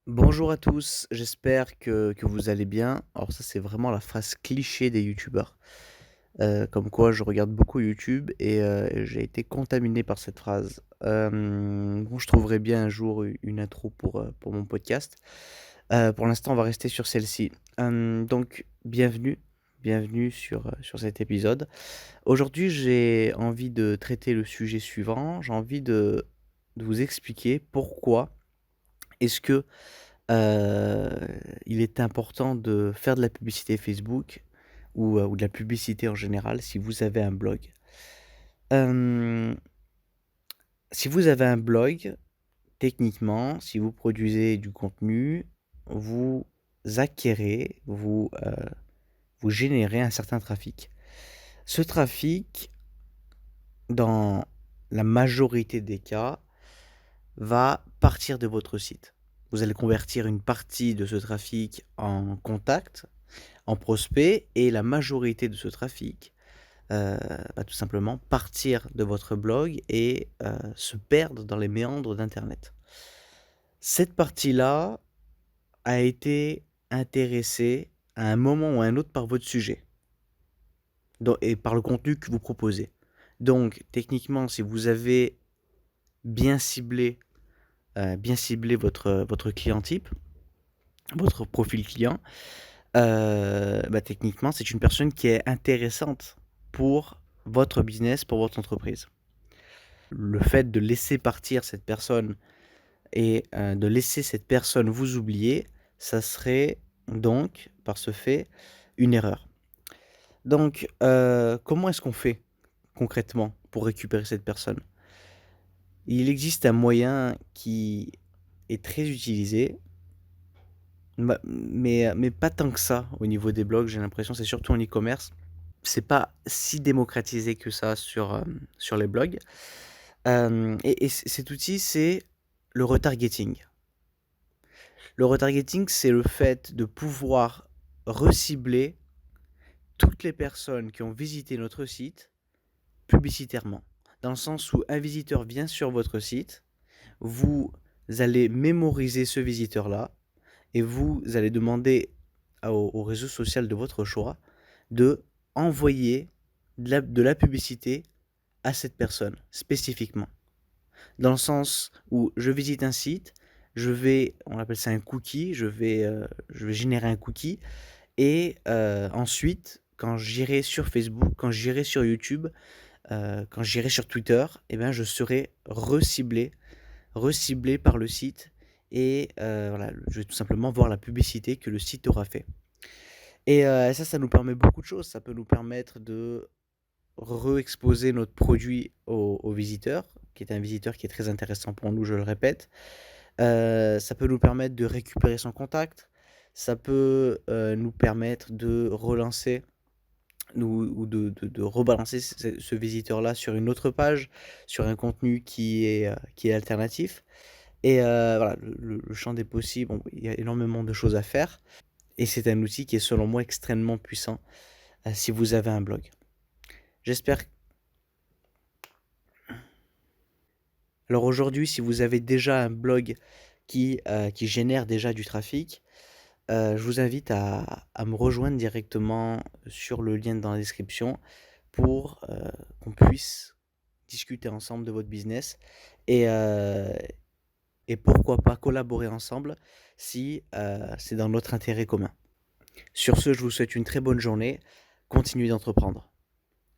Bonjour à tous, j'espère que vous allez bien. Alors ça, c'est vraiment la phrase cliché des youtubeurs. Comme quoi je regarde beaucoup YouTube et j'ai été contaminé par cette phrase. Bon, je trouverai bien un jour une intro pour mon podcast. Pour l'instant, on va rester sur celle-ci. Donc bienvenue sur cet épisode. Aujourd'hui, j'ai envie de traiter le sujet suivant. J'ai envie de vous expliquer pourquoi est-ce que Heu, il est important de faire de la publicité Facebook ou de la publicité en général si vous avez un blog. Hem, si vous avez un blog, techniquement, si vous produisez du contenu, vous acquérez, vous générez un certain trafic. Ce trafic, dans la majorité des cas, va partir de votre site. Vous allez convertir une partie de ce trafic en contact, en prospect, et la majorité de ce trafic, va tout simplement partir de votre blog et se perdre dans les méandres d'internet. Cette partie-là a été intéressée à un moment ou à un autre par votre sujet et par le contenu que vous proposez. Donc techniquement, si vous avez bien ciblé, votre client type, votre profil client, bah, techniquement, c'est une personne qui est intéressante pour votre business, pour votre entreprise. Le fait de laisser partir cette personne et de laisser cette personne vous oublier, ça serait donc, par ce fait, une erreur. Donc, comment est-ce qu'on fait concrètement pour récupérer cette personne? Il existe un moyen qui est très utilisé, mais pas tant que ça au niveau des blogs, j'ai l'impression, c'est surtout en e-commerce. C'est pas si démocratisé que ça sur les blogs. Et cet outil, c'est le retargeting. Le retargeting, c'est le fait de pouvoir recibler toutes les personnes qui ont visité notre site publicitairement. Dans le sens où un visiteur vient sur votre site, vous allez mémoriser ce visiteur-là et vous allez demander au réseau social de votre choix de envoyer de la publicité à cette personne spécifiquement. Dans le sens où je visite un site, on appelle ça un cookie, je vais générer un cookie et ensuite quand j'irai sur Facebook, quand j'irai sur YouTube, quand j'irai sur Twitter, et ben, je serai reciblé par le site et voilà, je vais tout simplement voir la publicité que le site aura fait et ça nous permet beaucoup de choses. Ça peut nous permettre de re-exposer notre produit au visiteur, qui est un visiteur qui est très intéressant pour nous, je le répète. Ça peut nous permettre de récupérer son contact. Ça peut, nous permettre de relancer ou de rebalancer ce visiteur-là sur une autre page, sur un contenu qui est alternatif et voilà, le champ des possibles, il y a énormément de choses à faire et c'est un outil qui est selon moi extrêmement puissant, si vous avez un blog. J'espère. Alors aujourd'hui, si vous avez déjà un blog qui génère déjà du trafic, je vous invite à me rejoindre directement sur le lien dans la description pour, qu'on puisse discuter ensemble de votre business et heu et pourquoi pas collaborer ensemble si, c'est dans notre intérêt commun. Sur ce, je vous souhaite une très bonne journée. Continuez d'entreprendre.